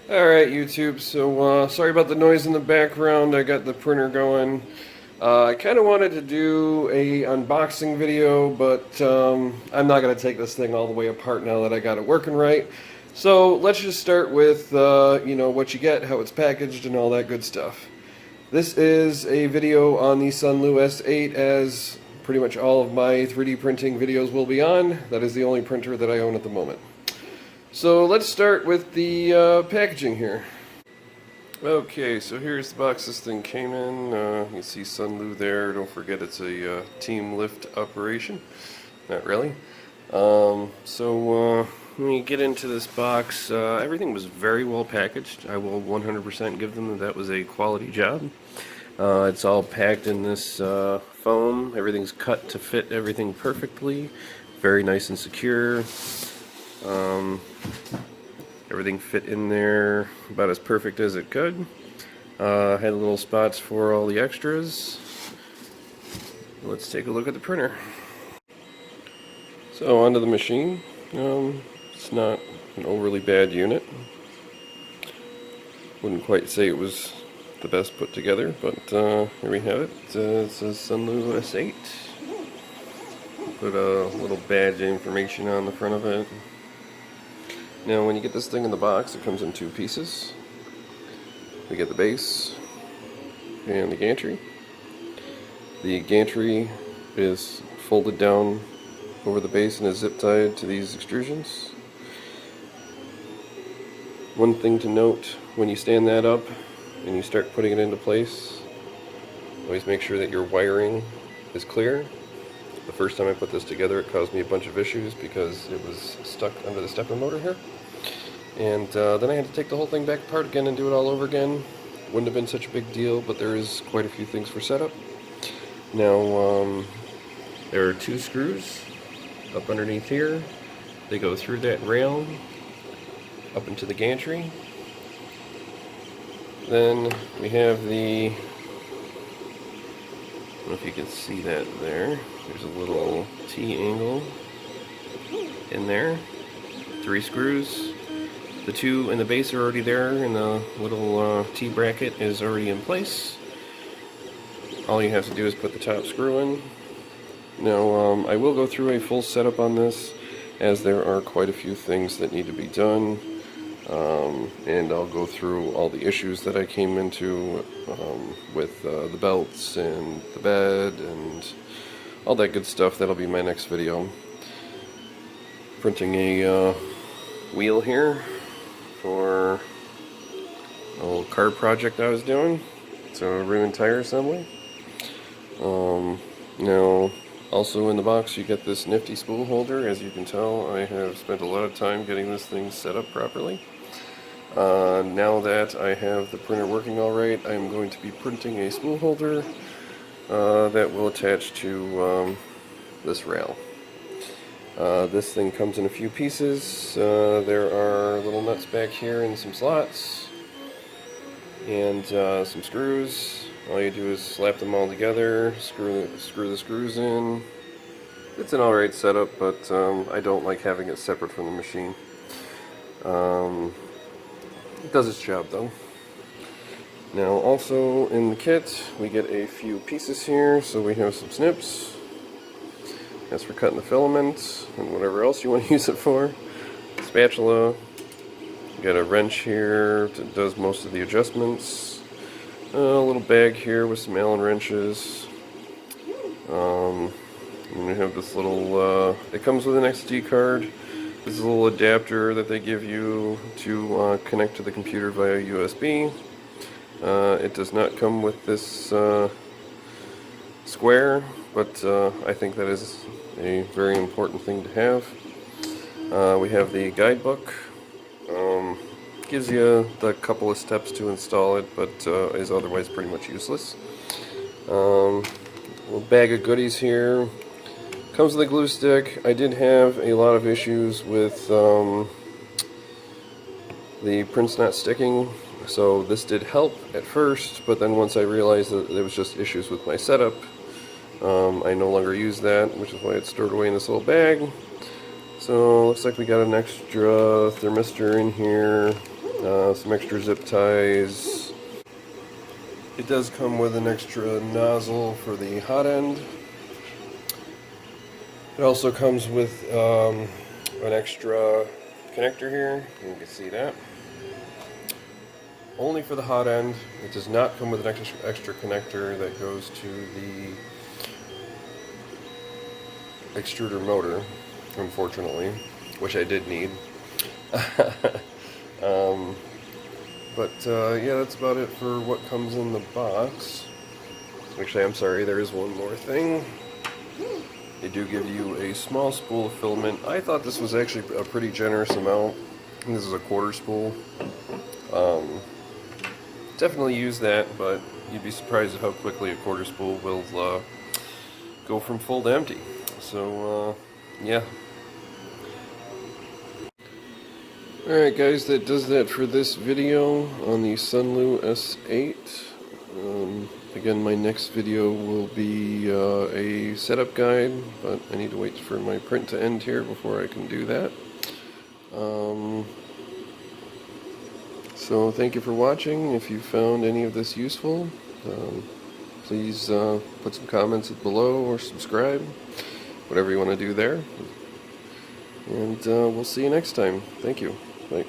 Alright YouTube, so sorry about the noise in the background. I got the printer going. I kind of wanted to do a unboxing video, but I'm not going to take this thing all the way apart now that I got it working right. So let's just start with what you get, how it's packaged, and all that good stuff. This is a video on the Sunlu S8, as pretty much all of my 3D printing videos will be on. That is the only printer that I own at the moment. So let's start with the packaging here. Okay, so here's the box this thing came in. You see Sunlu there. Don't forget it's a team lift operation. Not really. When you get into this box, everything was very well packaged. I will 100% give them that was a quality job. It's all packed in this foam. Everything's cut to fit everything perfectly. Very nice and secure. Everything fit in there about as perfect as it could. Had little spots for all the extras. Let's take a look at the printer. So onto the machine. It's not an overly bad unit. Wouldn't quite say it was the best put together, but here we have it. It says Sunlu S8. Put a little badge information on the front of it. Now when you get this thing in the box, it comes in two pieces. We get the base and the gantry. The gantry is folded down over the base and is zip tied to these extrusions. One thing to note, when you stand that up and you start putting it into place, always make sure that your wiring is clear. The first time I put this together, it caused me a bunch of issues because it was stuck under the stepper motor here. And then I had to take the whole thing back apart again and do it all over again. Wouldn't have been such a big deal, but there is quite a few things for setup. Now, there are two screws up underneath here. They go through that rail up into the gantry. Then we have the, I don't know if you can see that there. There's a little T-angle in there. 3 screws. The 2 in the base are already there, and the little T-bracket is already in place. All you have to do is put the top screw in. Now, I will go through a full setup on this, as there are quite a few things that need to be done. And I'll go through all the issues that I came into with the belts and the bed and all that good stuff. That'll be my next video. Printing a wheel here for a little car project I was doing. It's a rim and tire assembly. Now, also in the box you get this nifty spool holder. As you can tell, I have spent a lot of time getting this thing set up properly. Now that I have the printer working alright, I'm going to be printing a spool holder that will attach to this rail. This thing comes in a few pieces. There are little nuts back here and some slots and some screws. All you do is slap them all together, screw the screws in. It's an alright setup, but I don't like having it separate from the machine. It does its job though. Now also in the kit we get a few pieces here. So we have some snips. That's for cutting the filaments and whatever else you want to use it for. Spatula. We got a wrench here that does most of the adjustments. A little bag here with some Allen wrenches. And we have this little, it comes with an SD card. This is a little adapter that they give you to connect to the computer via USB. It does not come with this square, but I think that is a very important thing to have. We have the guidebook. Gives you the couple of steps to install it, but is otherwise pretty much useless. A little bag of goodies here. Comes with a glue stick. I did have a lot of issues with the prints not sticking, so this did help at first, but then once I realized that there was just issues with my setup, I no longer use that, which is why it's stored away in this little bag. So looks like we got an extra thermistor in here, some extra zip ties. It does come with an extra nozzle for the hot end. It also comes with an extra connector here. You can see that. Only for the hot end. It does not come with an extra connector that goes to the extruder motor, unfortunately, which I did need. Yeah, that's about it for what comes in the box. Actually, I'm sorry, there is one more thing. They do give you a small spool of filament. I thought this was actually a pretty generous amount. This is a quarter spool. Definitely use that, but you'd be surprised at how quickly a quarter spool will go from full to empty. So, yeah. Alright guys, that does that for this video on the Sunlu S8. Again, my next video will be a setup guide, but I need to wait for my print to end here before I can do that. So thank you for watching. If you found any of this useful, please put some comments below or subscribe, whatever you want to do there. And we'll see you next time. Thank you. Bye.